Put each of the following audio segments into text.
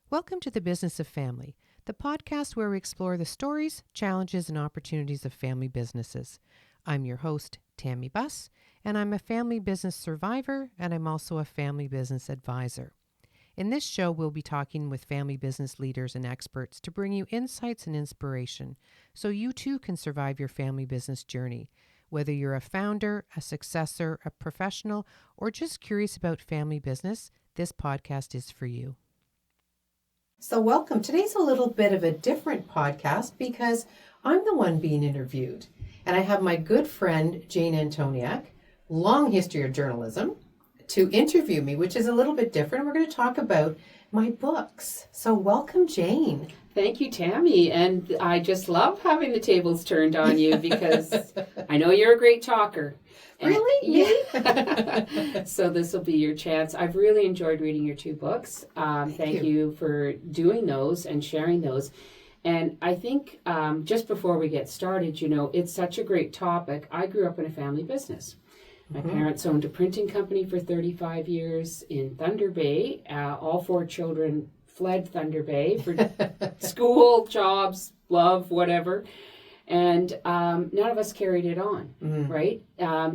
Welcome to the Business of Family, the podcast where we explore the stories, challenges, and opportunities of family businesses. I'm your host, Tammy Buss, and I'm a family business survivor, and I'm also a family business advisor. In this show, we'll be talking with family business leaders and experts to bring you insights and inspiration so you too can survive your family business journey. Whether you're a founder, a successor, a professional, or just curious about family business, this podcast is for you. So welcome. Today's a little bit of a different podcast because I'm the one being interviewed. And I have my good friend, Jane Antoniak, long history of journalism, to interview me, which is a little bit different. We're going to talk about my books. So welcome, Jane. Thank you, Tammy. And I just love having the tables turned on you because I know you're a great talker. Really? Yeah. So this will be your chance. I've really enjoyed reading your two books. Thank you for doing those and sharing those. And I think just before we get started, it's such a great topic. I grew up in a family business. My parents owned a printing company for 35 years in Thunder Bay. All four children fled Thunder Bay for school, jobs, love, whatever. And none of us carried it on, right?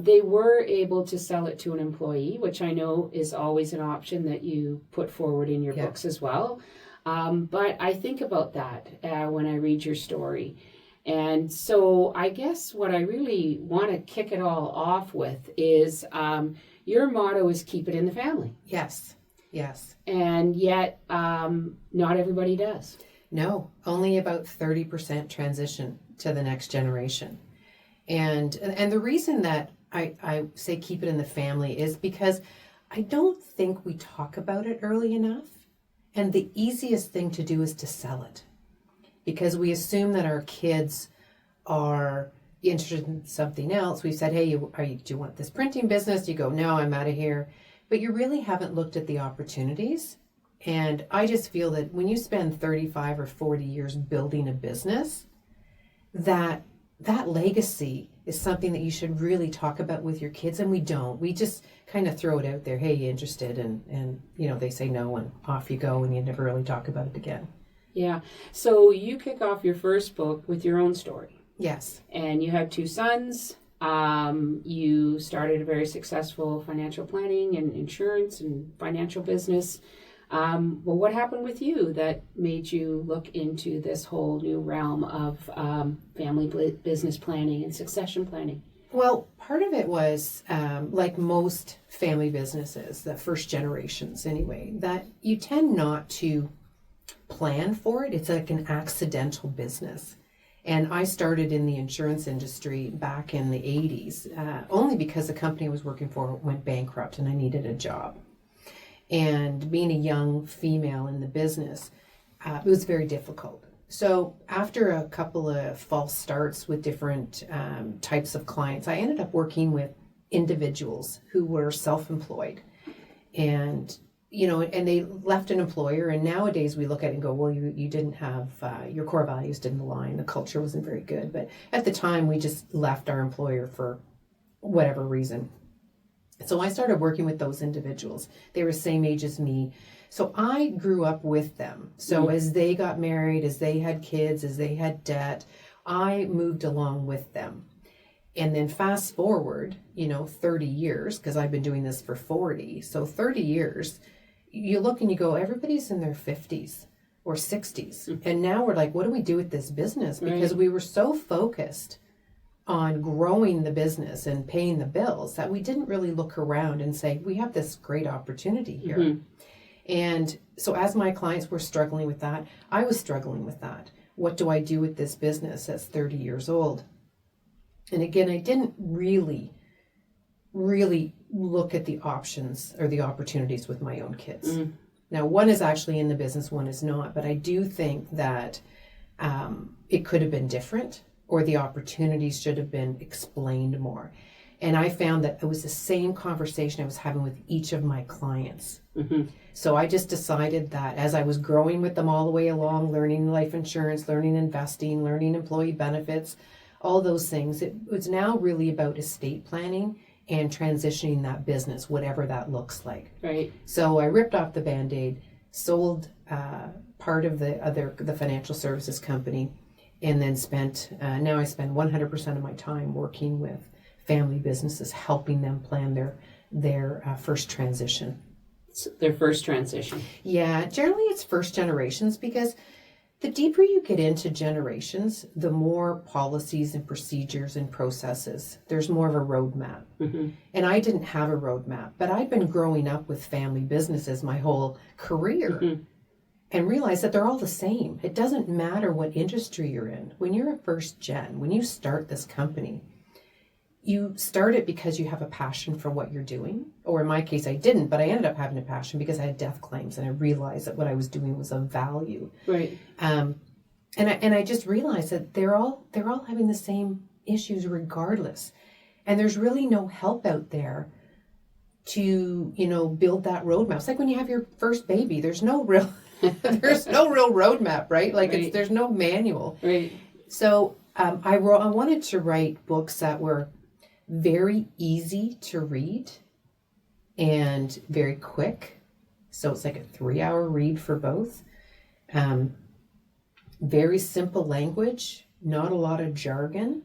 They were able to sell it to an employee, which I know is always an option that you put forward in your books as well. But I think about that when I read your story. And so I guess what I really want to kick it all off with is your motto is keep it in the family. Yes. And yet not everybody does. No, only about 30% transition to the next generation. And the reason that I say keep it in the family is because I don't think we talk about it early enough. And the easiest thing to do is to sell it. Because we assume that our kids are interested in something else. We've said, hey, do you want this printing business? You go, no, I'm out of here. But you really haven't looked at the opportunities. And I just feel that when you spend 35 or 40 years building a business, that legacy is something that you should really talk about with your kids. And we don't. We just kind of throw it out there. Hey, you interested? And they say no and off you go and you never really talk about it again. Yeah. So you kick off your first book with your own story. Yes. And you have two sons. You started a very successful financial planning and insurance and financial business. Well, what happened with you that made you look into this whole new realm of family business planning and succession planning? Well, part of it was, like most family businesses, the first generations anyway, that you tend not to plan for it. It's like an accidental business. And I started in the insurance industry back in the 80s, only because the company I was working for went bankrupt and I needed a job. And being a young female in the business, it was very difficult. So after a couple of false starts with different types of clients, I ended up working with individuals who were self-employed. And and they left an employer, and nowadays we look at it and go, well, you didn't have, your core values didn't align, the culture wasn't very good. But at the time, we just left our employer for whatever reason. So I started working with those individuals. They were the same age as me. So I grew up with them. So as they got married, as they had kids, as they had debt, I moved along with them. And then fast forward, 30 years, because I've been doing this for 40. So 30 years, you look and you go, everybody's in their 50s or 60s. And now we're like, what do we do with this business? Because we were so focused on growing the business and paying the bills that we didn't really look around and say, we have this great opportunity here. And so as my clients were struggling with that, I was struggling with that. What do I do with this business that's 30 years old? And again, I didn't really look at the options or the opportunities with my own kids. Now, one is actually in the business, one is not. But I do think that it could have been different, or the opportunities should have been explained more. And I found that it was the same conversation I was having with each of my clients. So I just decided that as I was growing with them all the way along, learning life insurance, learning investing, learning employee benefits, all those things, it was now really about estate planning and transitioning that business, whatever that looks like. Right. So I ripped off the Band-Aid, sold part of the financial services company, and then now I spend 100% of my time working with family businesses, helping them plan their first transition. Their first transition. Yeah, generally it's first generations, because the deeper you get into generations, the more policies and procedures and processes. There's more of a roadmap. Mm-hmm. And I didn't have a roadmap, but I'd been growing up with family businesses my whole career, Mm-hmm. and realized that they're all the same. It doesn't matter what industry you're in. When you're a first gen, when you start this company, you start it because you have a passion for what you're doing. Or in my case, I didn't, but I ended up having a passion because I had death claims, and I realized that what I was doing was of value. Right. And I just realized that they're all having the same issues regardless. And there's really no help out there to, build that roadmap. It's like when you have your first baby, there's no real roadmap, right? Like Right. there's no manual. Right. So I wanted to write books that were very easy to read and very quick. So it's like a 3-hour read for both. Very simple language, not a lot of jargon,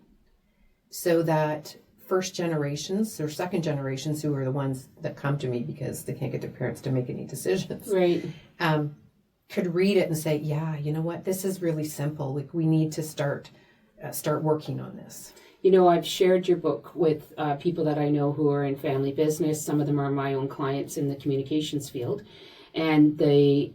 so that first generations or second generations, who are the ones that come to me because they can't get their parents to make any decisions, Right. Could read it and say, yeah, you know what, this is really simple. Like, we need to start working on this. I've shared your book with people that I know who are in family business. Some of them are my own clients in the communications field. And they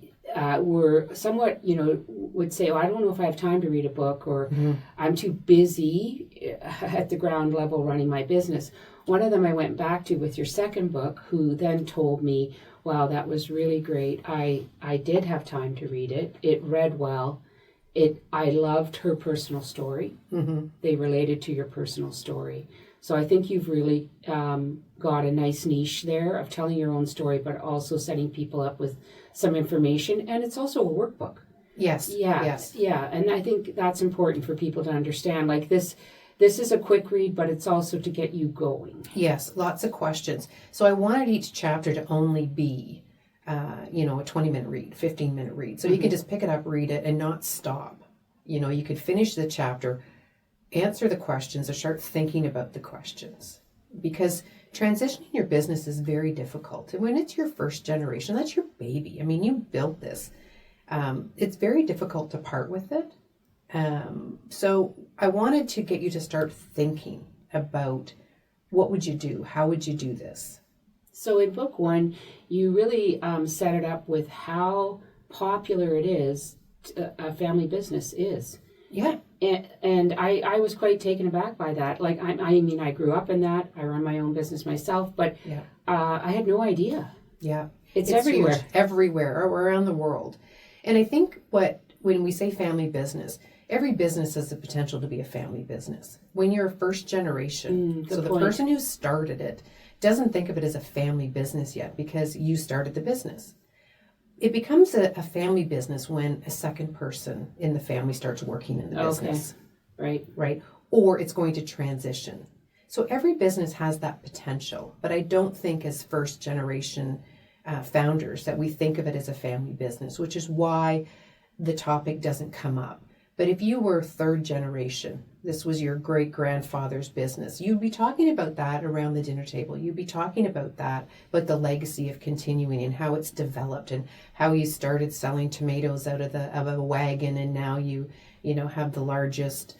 were somewhat, would say, I don't know if I have time to read a book, or I'm too busy at the ground level running my business. One of them I went back to with your second book, who then told me, wow, that was really great. I did have time to read it. It read well. I loved her personal story. Mm-hmm. They related to your personal story. So I think you've really got a nice niche there of telling your own story, but also setting people up with some information. And it's also a workbook. Yes. Yeah. Yes. Yeah. And I think that's important for people to understand. Like this is a quick read, but it's also to get you going. Yes. Lots of questions. So I wanted each chapter to only be a 20-minute read, 15-minute read. So you can just pick it up, read it, and not stop. You could finish the chapter, answer the questions, or start thinking about the questions. Because transitioning your business is very difficult. And when it's your first generation, that's your baby. I mean, you built this. It's very difficult to part with it. So I wanted to get you to start thinking about, what would you do? How would you do this? So in book one, you really set it up with how popular it is, a family business is. Yeah. And I was quite taken aback by that. Like, I grew up in that. I run my own business myself, but Yeah. I had no idea. Yeah. It's everywhere. Huge, everywhere, around the world. And I think when we say family business, every business has the potential to be a family business. When you're a first generation, so the person who started it doesn't think of it as a family business yet, because you started the business. It becomes a family business when a second person in the family starts working in the business. Right. Right? Or it's going to transition. So every business has that potential, but I don't think as first generation founders that we think of it as a family business, which is why the topic doesn't come up. But if you were third generation, this was your great grandfather's business, you'd be talking about that around the dinner table. You'd be talking about that, but the legacy of continuing and how it's developed, and how you started selling tomatoes out of a wagon, and now you have the largest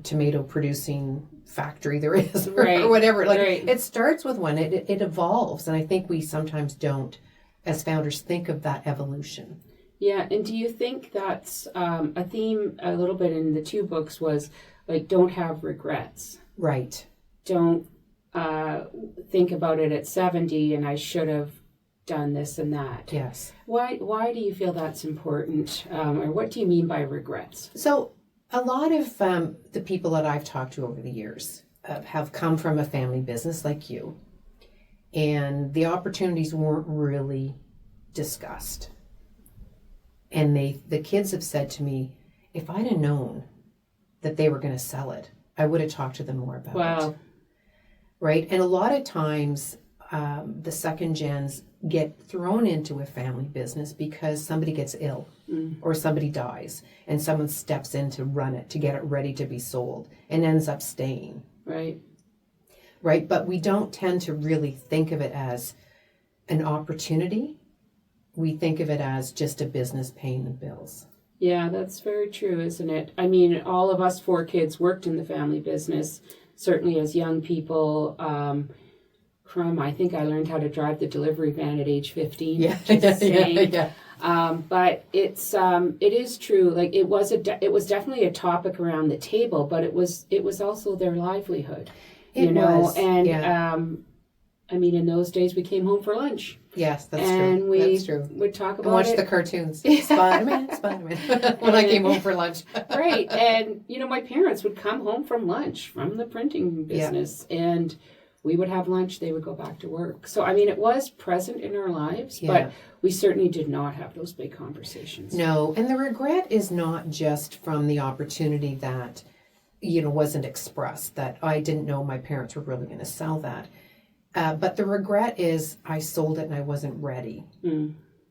tomato producing factory there is, or whatever. Like, it starts with one. It evolves, and I think we sometimes don't, as founders, think of that evolution. Yeah, and do you think that's a theme a little bit in the two books was, like, don't have regrets. Right. Don't think about it at 70 and I should have done this and that. Yes. Why do you feel that's important? Or what do you mean by regrets? So a lot of the people that I've talked to over the years have come from a family business like you, and the opportunities weren't really discussed. And the kids have said to me, if I'd have known that they were going to sell it, I would have talked to them more about it. Wow. Right? And a lot of times, the second gens get thrown into a family business because somebody gets ill or somebody dies and someone steps in to run it, to get it ready to be sold, and ends up staying. Right. Right? But we don't tend to really think of it as an opportunity. We think of it as just a business paying the bills. Yeah, that's very true, isn't it? I mean, all of us 4 kids worked in the family business, certainly as young people. I think I learned how to drive the delivery van at age 15. Yeah, yeah. But it is true. Like it was definitely a topic around the table, but it was also their livelihood. It was, and yeah. I mean, in those days we came home for lunch. Yes, that's and true. we That's true. would talk about and watch it. the cartoons. Spider-Man, Spider-Man. When I came home for lunch. Right. And, my parents would come home from lunch from the printing business and we would have lunch. They would go back to work. So, I mean, it was present in our lives, but we certainly did not have those big conversations. No. And the regret is not just from the opportunity that, wasn't expressed, that I didn't know my parents were really going to sell that. But the regret is I sold it and I wasn't ready.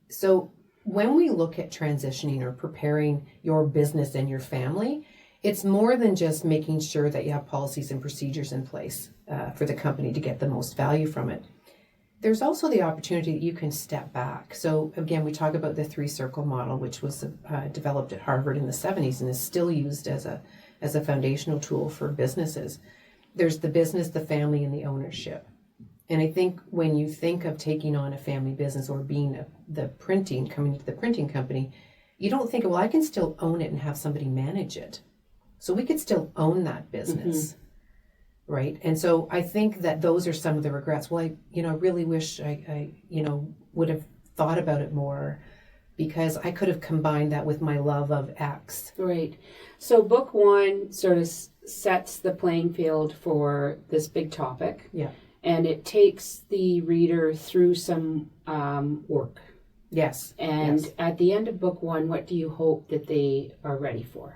So when we look at transitioning or preparing your business and your family, it's more than just making sure that you have policies and procedures in place for the company to get the most value from it. There's also the opportunity that you can step back. So again, we talk about the 3-circle model, which was developed at Harvard in the 70s and is still used as a foundational tool for businesses. There's the business, the family, and the ownership. And I think when you think of taking on a family business or being coming into the printing company, you don't think, well, I can still own it and have somebody manage it. So we could still own that business, right? And so I think that those are some of the regrets. Well, I really wish I would have thought about it more because I could have combined that with my love of X. Right. So book 1 sort of sets the playing field for this big topic. Yeah. And it takes the reader through some work. Yes. And at the end of book 1, what do you hope that they are ready for?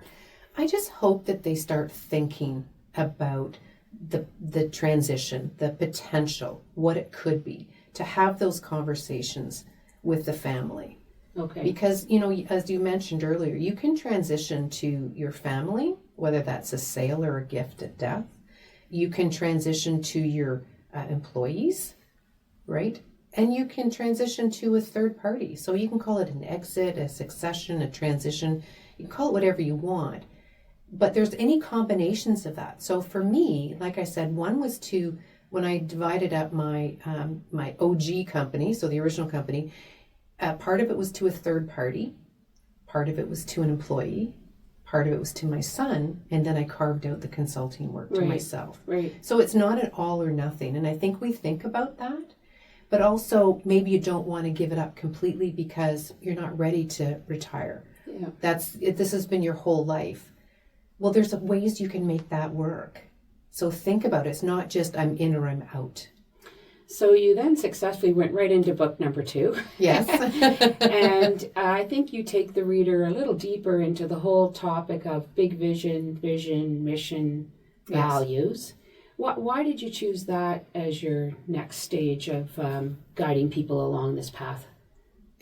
I just hope that they start thinking about the transition, the potential, what it could be, to have those conversations with the family. Okay. Because, as you mentioned earlier, you can transition to your family, whether that's a sale or a gift at death. You can transition to your employees, right? And you can transition to a third party. So you can call it an exit, a succession, a transition. You can call it whatever you want. But there's any combinations of that. So for me, like I said, one was when I divided up my my OG company, so the original company, part of it was to a third party, part of it was to an employee, part of it was to my son, and then I carved out the consulting work to myself. Right. So it's not an all or nothing. And I think we think about that, but also maybe you don't want to give it up completely because you're not ready to retire. Yeah. This has been your whole life. Well, there's ways you can make that work. So think about it. It's not just I'm in or I'm out. So you then successfully went right into book number 2. Yes. And I think you take the reader a little deeper into the whole topic of big vision, mission, values. Why did you choose that as your next stage of guiding people along this path?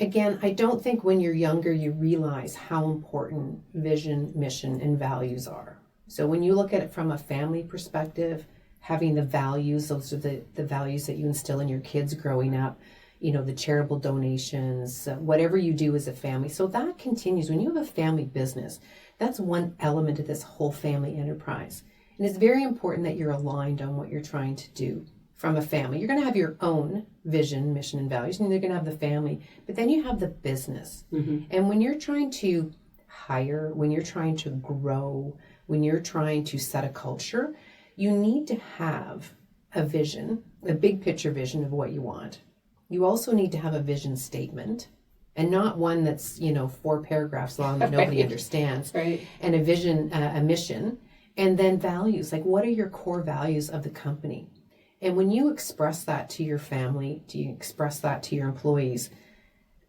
Again, I don't think when you're younger you realize how important vision, mission, and values are. So when you look at it from a family perspective, having the values, those are the values that you instill in your kids growing up, the charitable donations, whatever you do as a family. So that continues. When you have a family business, that's one element of this whole family enterprise. And it's very important that you're aligned on what you're trying to do from a family. You're going to have your own vision, mission, and values, and you're going to have the family, but then you have the business. And when you're trying to hire, when you're trying to grow, when you're trying to set a culture, you need to have a vision, a big picture vision of what you want. You also need to have a vision statement, and not one that's, 4 paragraphs long that nobody understands. Right. And a vision, a mission, and then values. Like, what are your core values of the company? And when you express that to your family, do you express that to your employees,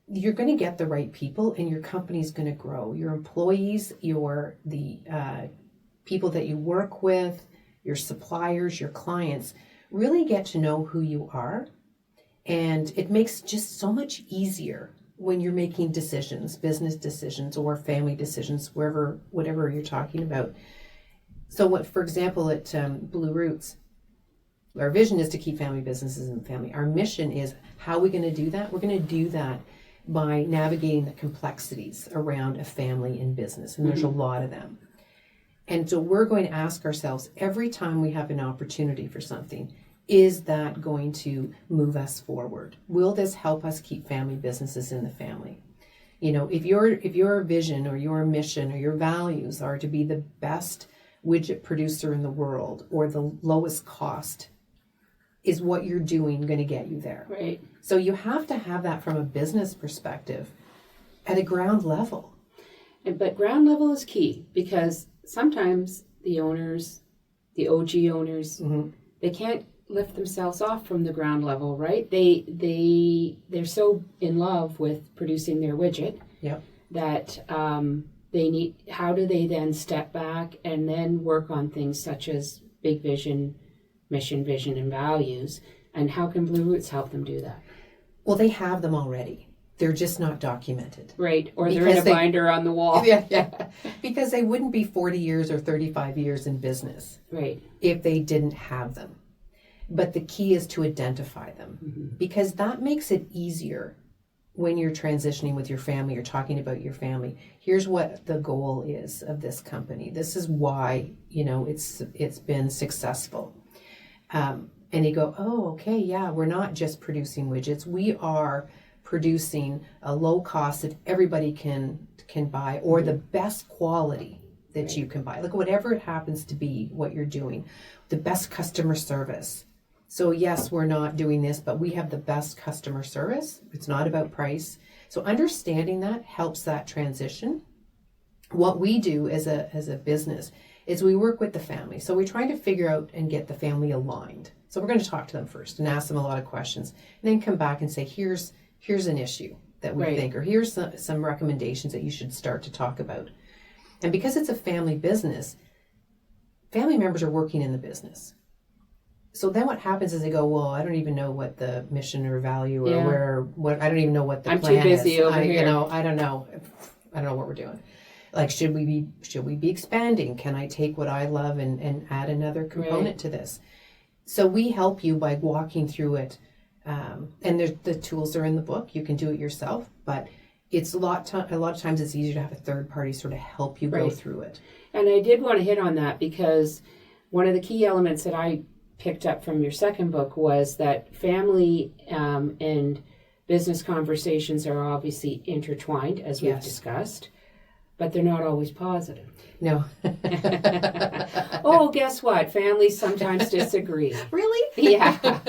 you're going to get the right people and your company's going to grow. Your employees, the people that you work with, your suppliers, your clients, really get to know who you are And it makes just so much easier when you're making decisions, business decisions or family decisions, whatever you're talking about. So what, for example, at Blue Roots, our vision is to keep family businesses in the family. Our mission is, how are we going to do that? We're going to do that by navigating the complexities around a family and business. And there's a lot of them. And so we're going to ask ourselves every time we have an opportunity for something, is that going to move us forward? Will this help us keep family businesses in the family? You know, if your vision or your mission or your values are to be the best widget producer in the world or the lowest cost, is what you're doing going to get you there? Right. So you have to have that from a business perspective at a ground level. But ground level is key, because sometimes the owners, the OG owners, they can't lift themselves off from the ground level, right? They're so in love with producing their widget that they need. How do they then step back and then work on things such as big vision, mission, vision, and values? And how can Blue Roots help them do that? Well, they have them already. They're just not documented. Right, or they're in a binder on the wall. Yeah. Because they wouldn't be 40 years or 35 years in business. Right. If they didn't have them. But the key is to identify them, because that makes it easier when you're transitioning with your family, you're talking about your family. Here's what the goal is of this company. This is why, you know, it's been successful. And you go, oh, okay, yeah, we're not just producing widgets. We are producing a low cost that everybody can buy, or the best quality that you can buy. Like whatever it happens to be, what you're doing, the best customer service. So yes, we're not doing this, but we have the best customer service. It's not about price. So understanding that helps that transition. What we do as a business is we work with the family. So we're trying to figure out and get the family aligned. So we're going to talk to them first and ask them a lot of questions, and then come back and say, here's an issue that we think, or here's some recommendations that you should start to talk about. And because it's a family business, family members are working in the business. So then what happens is they go, well, I don't even know what the mission or value or I don't even know what the plan is. I'm too busy over here. You know, I don't know what we're doing. Like, should we be expanding? Can I take what I love and add another component to this? So we help you by walking through it. And the tools are in the book. You can do it yourself, but it's a lot of times it's easier to have a third party sort of help you go through it. And I did want to hit on that, because one of the key elements that I picked up from your second book was that family and business conversations are obviously intertwined, as we've discussed, but they're not always positive. No. Oh, guess what? Families sometimes disagree. Really? Yeah.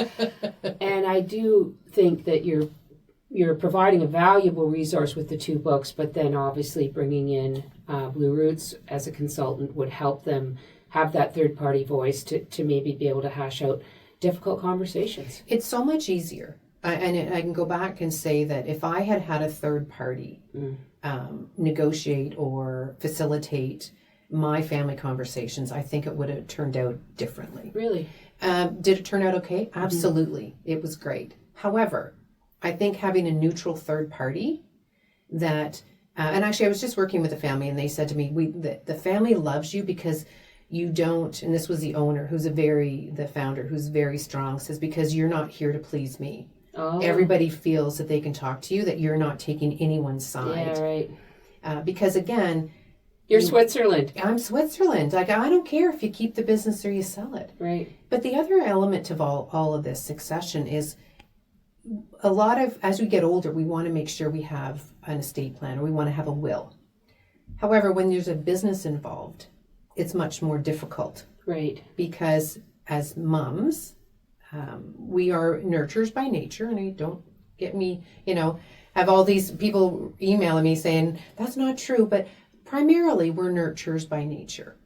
And I do think that you're providing a valuable resource with the two books, but then obviously bringing in Blue Roots as a consultant would help them have that third-party voice to maybe be able to hash out difficult conversations. It's so much easier. And I can go back and say that if I had a third party negotiate or facilitate my family conversations, I think it would have turned out differently. Really? Did it turn out okay? Absolutely. It was great. However, I think having a neutral third party that, and actually I was just working with a family and they said to me, the family loves you because you don't, and this was the owner the founder who's very strong, says, because you're not here to please me. Oh. Everybody feels that they can talk to you, that you're not taking anyone's side. Yeah, right. Because again, you're Switzerland. I'm Switzerland. Like, I don't care if you keep the business or you sell it. Right. But the other element of all of this succession is a lot of, as we get older, we want to make sure we have an estate plan or we want to have a will. However, when there's a business involved, it's much more difficult. Right. Because as moms, we are nurturers by nature, and I don't get me, have all these people emailing me saying, that's not true, but primarily we're nurturers by nature.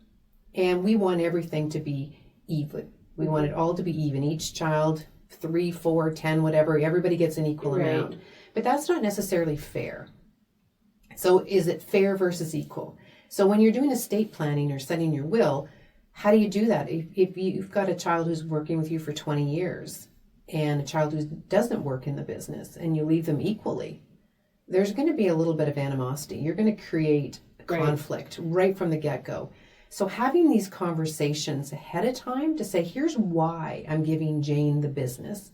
And we want everything to be even. We want it all to be even. Each child, 3, 4, 10, whatever, everybody gets an equal amount. But that's not necessarily fair. So is it fair versus equal? So when you're doing estate planning or setting your will, how do you do that? If you've got a child who's working with you for 20 years and a child who doesn't work in the business, and you leave them equally, there's going to be a little bit of animosity. You're going to create conflict right from the get-go. So having these conversations ahead of time to say, here's why I'm giving Jane the business,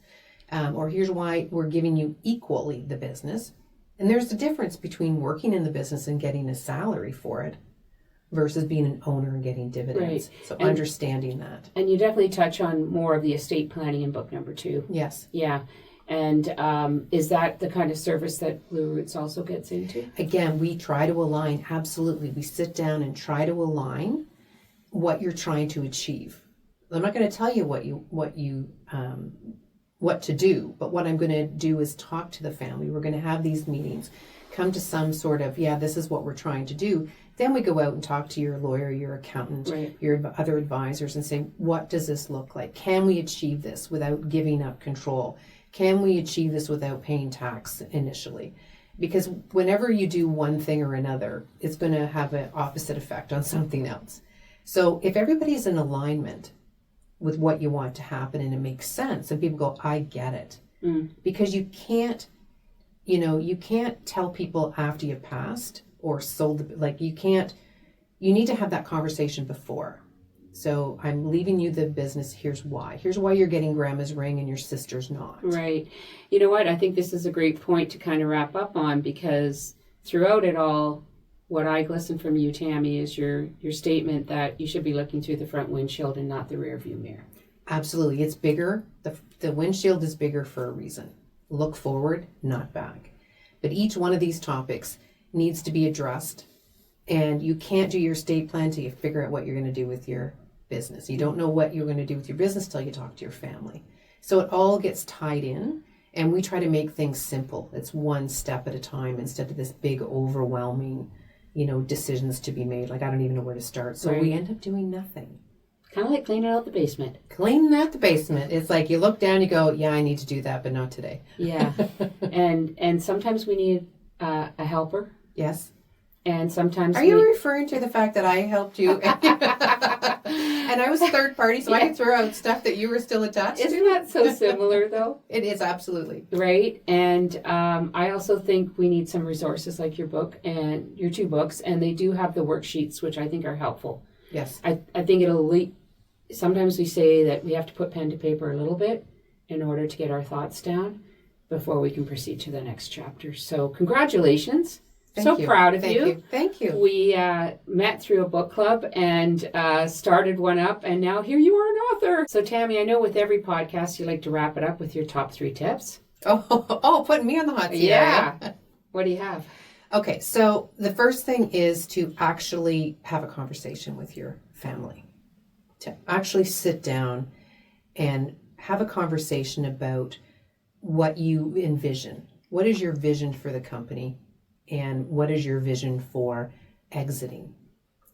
or here's why we're giving you equally the business. And there's a difference between working in the business and getting a salary for it versus being an owner and getting dividends. Right. So understanding that. And you definitely touch on more of the estate planning in book number 2. Yes. Yeah. And is that the kind of service that Blue Roots also gets into? Again, we try to align. Absolutely. We sit down and try to align what you're trying to achieve. I'm not going to tell you what to do, but what I'm going to do is talk to the family. We're going to have these meetings, come to some sort of, this is what we're trying to do. Then we go out and talk to your lawyer, your accountant, right, your other advisors, and say, what does this look like? Can we achieve this without giving up control? Can we achieve this without paying tax initially? Because whenever you do one thing or another, it's going to have an opposite effect on something else. So if everybody's in alignment with what you want to happen and it makes sense, and people go, I get it. Because you can't tell people after you passed or sold, you need to have that conversation before. So I'm leaving you the business. Here's why. Here's why you're getting grandma's ring and your sister's not. Right. You know what? I think this is a great point to kind of wrap up on, because throughout it all, what I listened from you, Tammy, is your statement that you should be looking through the front windshield and not the rear view mirror. Absolutely. It's bigger. The windshield is bigger for a reason. Look forward, not back. But each one of these topics needs to be addressed. And you can't do your estate plan till you figure out what you're going to do with your business. You don't know what you're going to do with your business till you talk to your family. So it all gets tied in, and we try to make things simple. It's one step at a time instead of this big overwhelming, decisions to be made. Like, I don't even know where to start. So we end up doing nothing. Kind of like cleaning out the basement. Cleaning out the basement. It's like you look down, you go, yeah, I need to do that, but not today. Yeah. And sometimes we need a helper. Yes. And sometimes Are you referring to the fact that I helped you? And I was third party, so I could throw out stuff that you were still attached to? Isn't that so similar, though? It is, absolutely. Right? And I also think we need some resources like your book and your 2 books, and they do have the worksheets, which I think are helpful. Yes. I think sometimes we say that we have to put pen to paper a little bit in order to get our thoughts down before we can proceed to the next chapter. So congratulations. Thank you. Proud of you. Thank you. We met through a book club and started one up, and now here you are an author. So Tammy, I know with every podcast you like to wrap it up with your top 3 tips. Oh, putting me on the hot seat. Yeah. What do you have? Okay, so the first thing is to actually have a conversation with your family. To actually sit down and have a conversation about what you envision. What is your vision for the company? And what is your vision for exiting?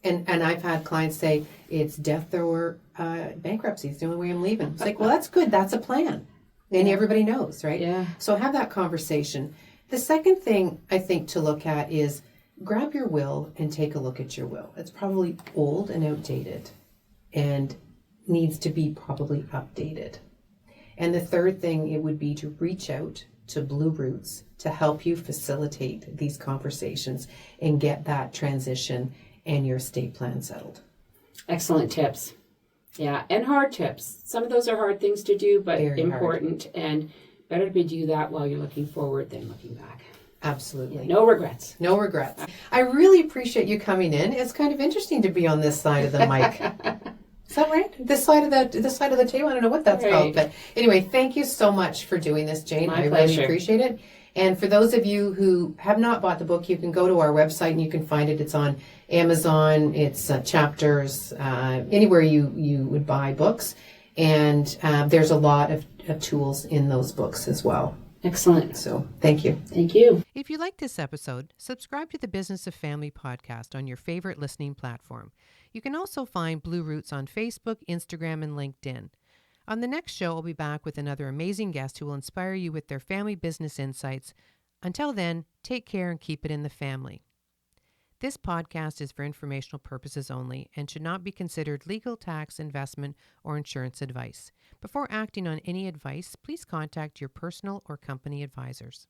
And I've had clients say, it's death or bankruptcy. It's the only way I'm leaving. It's like, well, that's good. That's a plan. And everybody knows, right? Yeah. So have that conversation. The second thing I think to look at is grab your will and take a look at your will. It's probably old and outdated and needs to be probably updated. And the third thing, it would be to reach out to Blue Roots to help you facilitate these conversations and get that transition and your estate plan settled. Excellent tips. Yeah, and hard tips. Some of those are hard things to do, but very important hard. And better to do that while you're looking forward than looking back. Absolutely. Yeah, no regrets. No regrets. I really appreciate you coming in. It's kind of interesting to be on this side of the mic. Is that right? This side of the table? I don't know what that's called. But anyway, thank you so much for doing this, Jane. My pleasure. Really appreciate it. And for those of you who have not bought the book, you can go to our website and you can find it. It's on Amazon. It's chapters, anywhere you would buy books. And there's a lot of tools in those books as well. Excellent. So thank you. Thank you. If you like this episode, subscribe to the Business of Family podcast on your favorite listening platform. You can also find Blue Roots on Facebook, Instagram, and LinkedIn. On the next show, I'll be back with another amazing guest who will inspire you with their family business insights. Until then, take care and keep it in the family. This podcast is for informational purposes only and should not be considered legal, tax, investment, or insurance advice. Before acting on any advice, please contact your personal or company advisors.